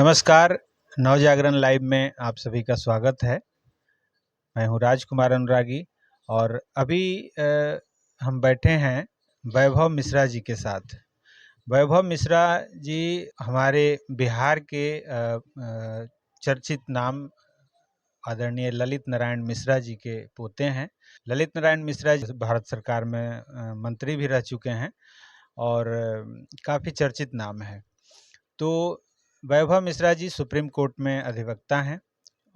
नमस्कार, नवजागरण लाइव में आप सभी का स्वागत है। मैं हूँ राजकुमार अनुरागी और अभी हम बैठे हैं वैभव मिश्रा जी के साथ। वैभव मिश्रा जी हमारे बिहार के चर्चित नाम आदरणीय ललित नारायण मिश्रा जी के पोते हैं। ललित नारायण मिश्रा जी भारत सरकार में मंत्री भी रह चुके हैं और काफ़ी चर्चित नाम है। तो वैभव मिश्रा जी सुप्रीम कोर्ट में अधिवक्ता हैं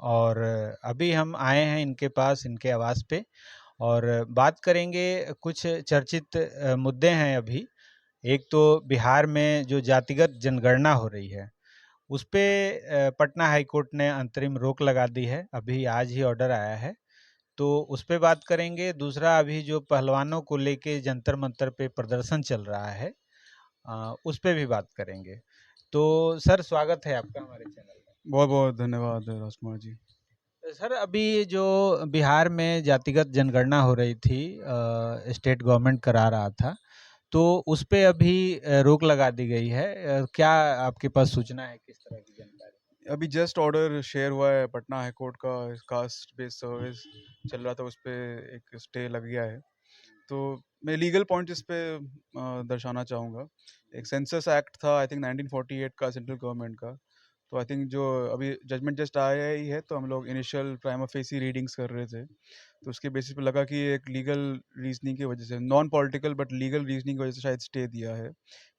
और अभी हम आए हैं इनके पास, इनके आवास पे और बात करेंगे। कुछ चर्चित मुद्दे हैं अभी। एक तो बिहार में जो जातिगत जनगणना हो रही है, उस पे पटना हाई कोर्ट ने अंतरिम रोक लगा दी है। अभी आज ही ऑर्डर आया है, तो उस पे बात करेंगे। दूसरा, अभी जो पहलवानों को लेके जंतर मंतर पे प्रदर्शन चल रहा है, उस पे भी बात करेंगे। तो सर, स्वागत है आपका हमारे चैनल में। बहुत बहुत धन्यवाद राजकुमार जी। सर, अभी जो बिहार में जातिगत जनगणना हो रही थी, स्टेट गवर्नमेंट करा रहा था, तो उस पे अभी रोक लगा दी गई है। क्या आपके पास सूचना है, किस तरह की जानकारी? अभी जस्ट ऑर्डर शेयर हुआ है पटना हाई कोर्ट का। कास्ट बेस्ड सर्विस चल रहा था, उस पर एक स्टे लग गया है। तो मैं लीगल पॉइंट इस पे दर्शाना चाहूँगा। एक सेंसस एक्ट था, आई थिंक 1948 का, सेंट्रल गवर्नमेंट का। तो आई थिंक जो अभी जजमेंट जस्ट आया ही है, तो हम लोग इनिशियल प्राइमा फेसी रीडिंग्स कर रहे थे, तो उसके बेसिस पे लगा कि एक लीगल रीजनिंग की वजह से, non political but legal reasoning की वजह से शायद स्टे दिया है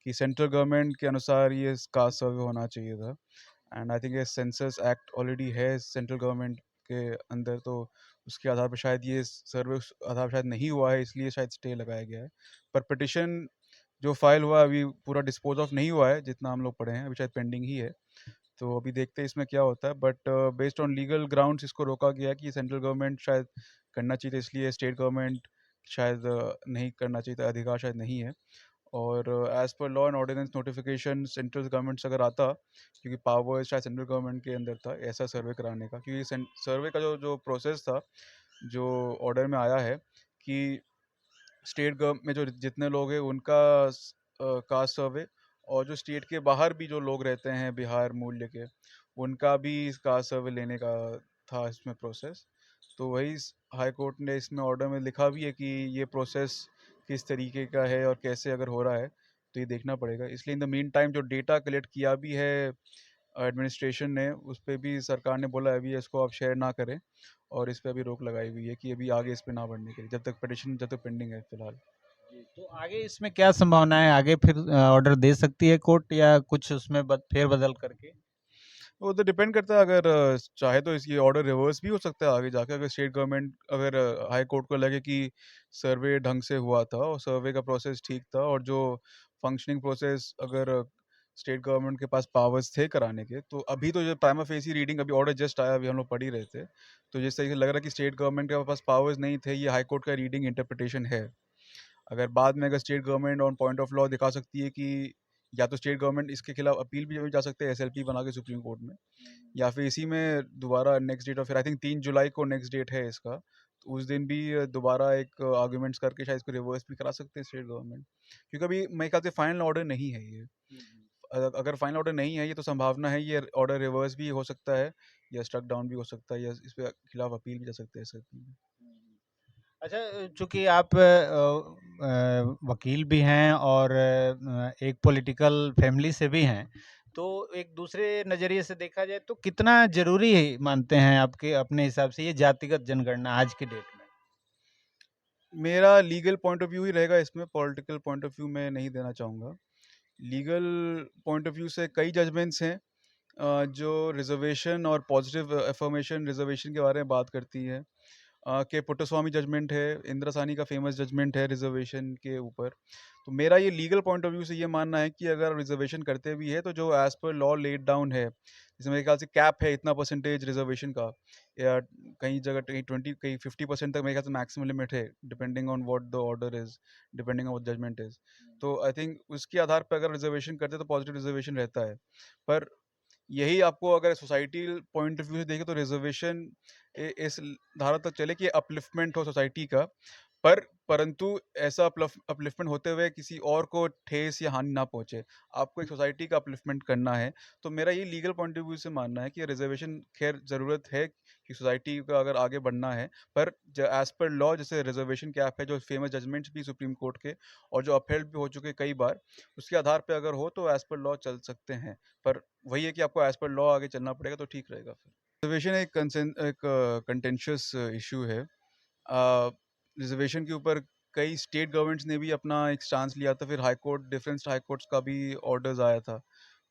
कि सेंट्रल गवर्नमेंट के अनुसार ये कास्ट सर्वे होना चाहिए था। एंड आई थिंक ये सेंसस एक्ट ऑलरेडी है सेंट्रल गवर्नमेंट के अंदर, तो उसके आधार पर शायद ये सर्वे उस आधार पर शायद नहीं हुआ है, इसलिए शायद स्टे लगाया गया है। पर पिटिशन जो फाइल हुआ अभी पूरा डिस्पोज ऑफ नहीं हुआ है, जितना हम लोग पढ़े हैं, अभी शायद पेंडिंग ही है। तो अभी देखते हैं इसमें क्या होता है। But based on legal grounds इसको रोका गया है कि सेंट्रल गवर्नमेंट शायद करना चाहिए था, इसलिए स्टेट गवर्नमेंट शायद नहीं करना चाहिए था, अधिकार शायद नहीं है। और as per law and ordinance notification central government से अगर आता, क्योंकि पावर शायद सेंट्रल गवर्नमेंट के अंदर था ऐसा सर्वे कराने का, क्योंकि सर्वे का जो जो प्रोसेस था, जो ऑर्डर में आया है कि स्टेट गवर्नमेंट में जो जितने लोग हैं उनका कास्ट सर्वे, और जो स्टेट के बाहर भी जो लोग रहते हैं बिहार मूल्य के, उनका भी कास्ट सर्वे लेने का था इसमें प्रोसेस। तो वही हाई कोर्ट ने इसमें ऑर्डर में लिखा भी है कि ये प्रोसेस किस तरीके का है और कैसे अगर हो रहा है, तो ये देखना पड़ेगा। इसलिए इन द मीन टाइम जो डेटा कलेक्ट किया भी है एडमिनिस्ट्रेशन ने, उस पर भी सरकार ने बोला अभी इसको आप शेयर ना करें, और इस पर अभी रोक लगाई हुई है कि अभी आगे इस पर ना बढ़ने के लिए, जब तक पिटिशन जब तक पेंडिंग है फिलहाल। जी, तो आगे इसमें क्या संभावना है? आगे फिर ऑर्डर दे सकती है कोर्ट, या कुछ उसमें फेरबदल करके? वो तो डिपेंड करता है, अगर चाहे तो ये ऑर्डर रिवर्स भी हो सकता है आगे जाके, अगर स्टेट गवर्नमेंट, अगर हाई कोर्ट को लगे कि सर्वे ढंग से हुआ था और सर्वे का प्रोसेस ठीक था, और जो फंक्शनिंग प्रोसेस अगर स्टेट गवर्नमेंट के पास पावर्स थे कराने के, तो अभी तो जो प्राइमा फेसी रीडिंग, अभी ऑर्डर जस्ट आया, अभी हम लोग पढ़ ही रहे थे, तो जिस तरीके से लग रहा है कि स्टेट गवर्नमेंट के पास पावर्स नहीं थे, ये हाई कोर्ट का रीडिंग इंटरप्रिटेशन है। अगर बाद में अगर state government on point of law दिखा सकती है कि, या तो स्टेट गवर्नमेंट इसके खिलाफ अपील भी जा सकते हैं एसएलपी बना के सुप्रीम कोर्ट में, या फिर इसी में दोबारा नेक्स्ट डेट, और फिर आई थिंक 3 जुलाई को नेक्स्ट डेट है इसका, तो उस दिन भी दोबारा एक आर्ग्यूमेंट्स करके शायद इसको रिवर्स भी करा सकते हैं स्टेट गवर्नमेंट, क्योंकि अभी मेरे ख्याल से फाइनल ऑर्डर नहीं है ये। अगर फाइनल ऑर्डर नहीं है ये, तो संभावना है ये ऑर्डर रिवर्स भी हो सकता है, या स्ट्रक डाउन भी हो सकता है, या इस पे खिलाफ अपील भी जा सकते हैं एसएलपी में। अच्छा, चूंकि आप वकील भी हैं और एक पॉलिटिकल फैमिली से भी हैं, तो एक दूसरे नज़रिए से देखा जाए तो कितना ज़रूरी मानते हैं आपके अपने हिसाब से ये जातिगत जनगणना आज के डेट में? मेरा लीगल पॉइंट ऑफ व्यू ही रहेगा इसमें, पॉलिटिकल पॉइंट ऑफ व्यू मैं नहीं देना चाहूँगा। लीगल पॉइंट ऑफ व्यू से कई जजमेंट्स हैं जो रिजर्वेशन और पॉजिटिव अफर्मेशन रिजर्वेशन के बारे में बात करती है। के पुट्टस्वामी जजमेंट है, इंदिरा का फेमस जजमेंट है रिजर्वेशन के ऊपर। तो मेरा ये लीगल पॉइंट ऑफ व्यू से ये मानना है कि अगर रिजर्वेशन करते भी है, तो जो as per law laid down है, जैसे मेरे ख्याल से कैप है इतना परसेंटेज रिजर्वेशन का, या कहीं जगह कहीं 20 कहीं 50% तक मेरे ख्याल से मैक्सिमम लिमिट है, depending on what the order is, depending on what judgment is. तो आई थिंक उसके आधार पर अगर रिजर्वेशन करते तो पॉजिटिव रिजर्वेशन रहता है। पर यही आपको अगर सोसाइटी पॉइंट ऑफ व्यू से देखें, तो रिजर्वेशन इस धारा तक चले कि अपलिफ्टमेंट हो सोसाइटी का, परंतु ऐसा अपलिफ्टमेंट होते हुए किसी और को ठेस या हानि ना पहुंचे। आपको एक सोसाइटी का अपलिफ्टमेंट करना है, तो मेरा ये लीगल पॉइंट ऑफ व्यू से मानना है कि रिजर्वेशन खैर ज़रूरत है कि सोसाइटी का अगर आगे बढ़ना है, पर एज पर लॉ जैसे रिजर्वेशन कैप है, जो फेमस जजमेंट्स भी सुप्रीम कोर्ट के और जो अपहेल्ड भी हो चुके कई बार, उसके आधार पे अगर हो तो एज पर लॉ चल सकते हैं। पर वही है कि आपको एज पर लॉ आगे चलना पड़ेगा, तो ठीक रहेगा। फिर रिजर्वेशन एक कंटेंशियस इशू है। रिजर्वेशन के ऊपर कई स्टेट गवर्नमेंट्स ने भी अपना एक स्टांस लिया था, फिर high court, different high courts का भी ऑर्डर्स आया था।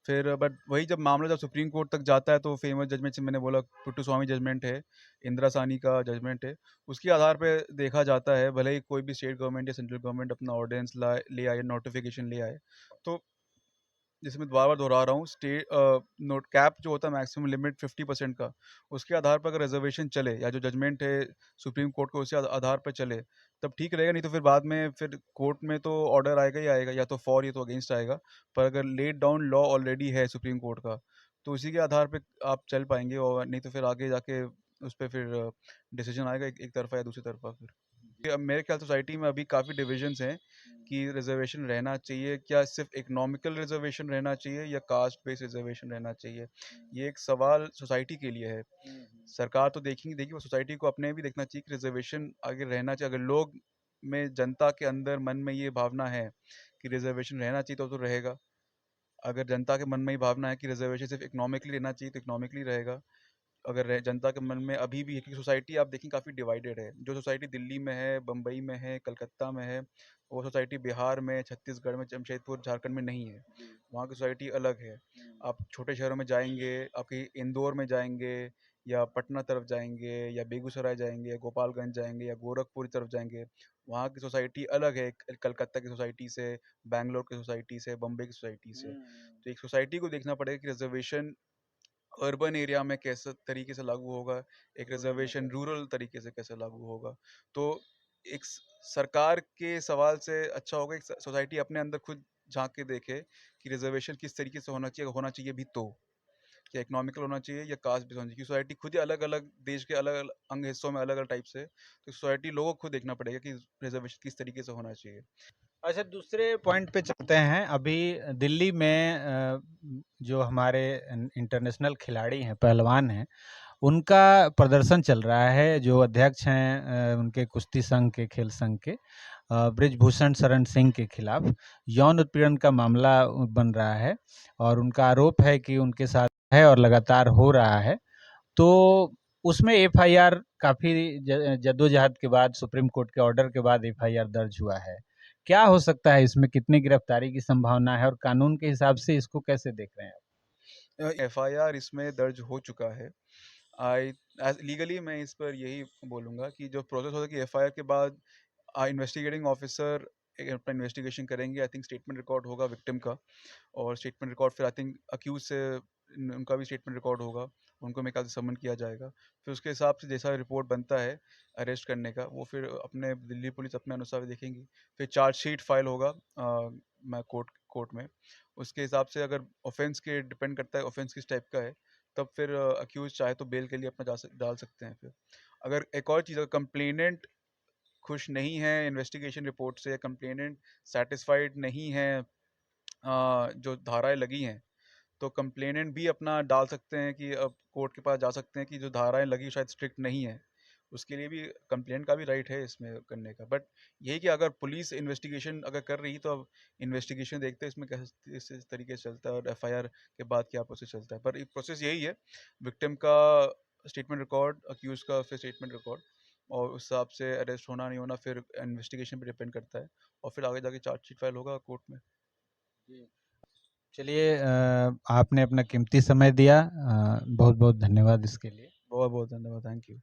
फिर बट वही जब मामला जब सुप्रीम कोर्ट तक जाता है, तो फेमस जजमेंट से मैंने बोला, पुट्टू स्वामी जजमेंट है, इंदिरा सानी का जजमेंट है, उसके आधार पे देखा जाता है, भले ही कोई भी स्टेट गवर्नमेंट या सेंट्रल गवर्नमेंट अपना ऑर्डिनेंस ले आए, नोटिफिकेशन ले आए, तो जैसे मैं बार बार दोहरा रहा हूँ, स्टेट नोट कैप जो होता है मैक्सिमम लिमिट 50% का, उसके आधार पर अगर रिजर्वेशन चले या जो जजमेंट है सुप्रीम कोर्ट को उसके आधार पर चले, तब ठीक रहेगा। नहीं तो फिर बाद में फिर कोर्ट में तो ऑर्डर आएगा ही आएगा, या तो फॉर या तो अगेंस्ट आएगा। पर अगर लेट डाउन लॉ ऑलरेडी है सुप्रीम कोर्ट का, तो उसी के आधार पर आप चल पाएंगे, और नहीं तो फिर आगे जाके उस पर फिर डिसीजन आएगा एक तरफा या दूसरी तरफा। फिर अब मेरे ख्याल सोसाइटी में अभी काफ़ी डिविजन्स हैं कि रिजर्वेशन रहना चाहिए, क्या सिर्फ इकोनॉमिकल रिजर्वेशन रहना चाहिए या कास्ट बेस्ड रिजर्वेशन रहना चाहिए। ये एक सवाल सोसाइटी के लिए है। सरकार तो देखेगी, वो सोसाइटी को अपने भी देखना चाहिए कि रिजर्वेशन आगे रहना चाहिए। अगर लोग में, जनता के अंदर मन में ये भावना है कि रिजर्वेशन रहना चाहिए, तो रहेगा। अगर जनता के मन में ये भावना है कि रिजर्वेशन सिर्फ इकोनॉमिकली रहना चाहिए, तो इकोनॉमिकली रहेगा। अगर जनता के मन में अभी भी है, क्योंकि सोसाइटी आप देखें काफ़ी डिवाइडेड है। जो सोसाइटी दिल्ली में है, बम्बई में है, कलकत्ता में है, वो सोसाइटी बिहार में, छत्तीसगढ़ में, जमशेदपुर, झारखंड में नहीं है। वहाँ की सोसाइटी अलग है। आप छोटे शहरों में जाएंगे, आपकी इंदौर में जाएंगे, या पटना तरफ जाएंगे, या बेगूसराय जाएंगे, या गोपालगंज जाएंगे, या गोरखपुर तरफ जाएंगे, वहाँ की सोसाइटी अलग है कलकत्ता की सोसाइटी से, बैंगलोर की सोसाइटी से, बम्बई की सोसाइटी से। तो एक सोसाइटी को देखना पड़ेगा कि रिजर्वेशन अर्बन एरिया में कैसे तरीके से लागू होगा, एक रिजर्वेशन रूरल तरीके से कैसे लागू होगा। तो एक सरकार के सवाल से अच्छा होगा एक सोसाइटी अपने अंदर खुद झांक के देखे कि रिजर्वेशन किस तरीके से होना चाहिए भी, तो क्या इकोनॉमिकल होना चाहिए या कास्ट बेस्ड होना चाहिए। सोसाइटी खुद ही अलग अलग देश के अलग अलग अंग हिस्सों में अलग अलग टाइप से, तो सोसाइटी लोगों को खुद देखना पड़ेगा कि रिजर्वेशन किस तरीके से होना चाहिए। अच्छा, दूसरे पॉइंट पे चलते हैं। अभी दिल्ली में जो हमारे इंटरनेशनल खिलाड़ी हैं, पहलवान हैं, उनका प्रदर्शन चल रहा है। जो अध्यक्ष हैं उनके कुश्ती संघ के, खेल संघ के, बृजभूषण शरण सिंह के खिलाफ यौन उत्पीड़न का मामला बन रहा है, और उनका आरोप है कि उनके साथ है और लगातार हो रहा है। तो उसमें एफआईआर काफ़ी जद्दोजहद के बाद, सुप्रीम कोर्ट के ऑर्डर के बाद एफआईआर दर्ज हुआ है। क्या हो सकता है इसमें, कितनी गिरफ्तारी की संभावना है, और कानून के हिसाब से इसको कैसे देख रहे हैं आप? एफआईआर इसमें दर्ज हो चुका है। आई एज लीगली मैं इस पर यही बोलूँगा कि जो प्रोसेस होता है कि एफआईआर के बाद इन्वेस्टिगेटिंग ऑफिसर अपना इन्वेस्टिगेशन करेंगे। आई थिंक स्टेटमेंट रिकॉर्ड होगा विक्टिम का, और स्टेटमेंट रिकॉर्ड फिर आई थिंक अक्यूज से उनका भी स्टेटमेंट रिकॉर्ड होगा, उनको मेरे ख्याल से समन किया जाएगा। फिर उसके हिसाब से जैसा रिपोर्ट बनता है अरेस्ट करने का, वो फिर अपने दिल्ली पुलिस अपने अनुसार देखेंगी। फिर चार्जशीट फाइल होगा मैं कोर्ट में, उसके हिसाब से अगर ऑफेंस के डिपेंड करता है ऑफेंस किस टाइप का है, तब फिर अक्यूज चाहे तो बेल के लिए अपना डाल सकते हैं। फिर अगर एक और चीज़, अगर कंप्लेनेंट खुश नहीं है इन्वेस्टिगेशन रिपोर्ट से, कंप्लेनेंट सेटिस्फाइड नहीं है जो धाराएं लगी हैं, तो कंप्लेनेंट भी अपना डाल सकते हैं कि अब कोर्ट के पास जा सकते हैं कि जो धाराएं लगी शायद स्ट्रिक्ट नहीं है। उसके लिए भी कंप्लेंट का भी राइट है इसमें करने का। बट यही कि अगर पुलिस इन्वेस्टिगेशन अगर कर रही, तो अब इन्वेस्टिगेशन देखते हैं इसमें किस तरीके से चलता है, और एफआईआर के बाद क्या प्रोसेस चलता है। पर एक प्रोसेस यही है, विक्टिम का स्टेटमेंट रिकॉर्ड, अक्यूज का फिर स्टेटमेंट रिकॉर्ड, और उस हिसाब से अरेस्ट होना नहीं होना फिर इन्वेस्टिगेशन पे डिपेंड करता है, और फिर आगे जाके चार्जशीट फाइल होगा कोर्ट में। चलिए, आपने अपना कीमती समय दिया, बहुत बहुत धन्यवाद इसके लिए। बहुत बहुत धन्यवाद, थैंक यू।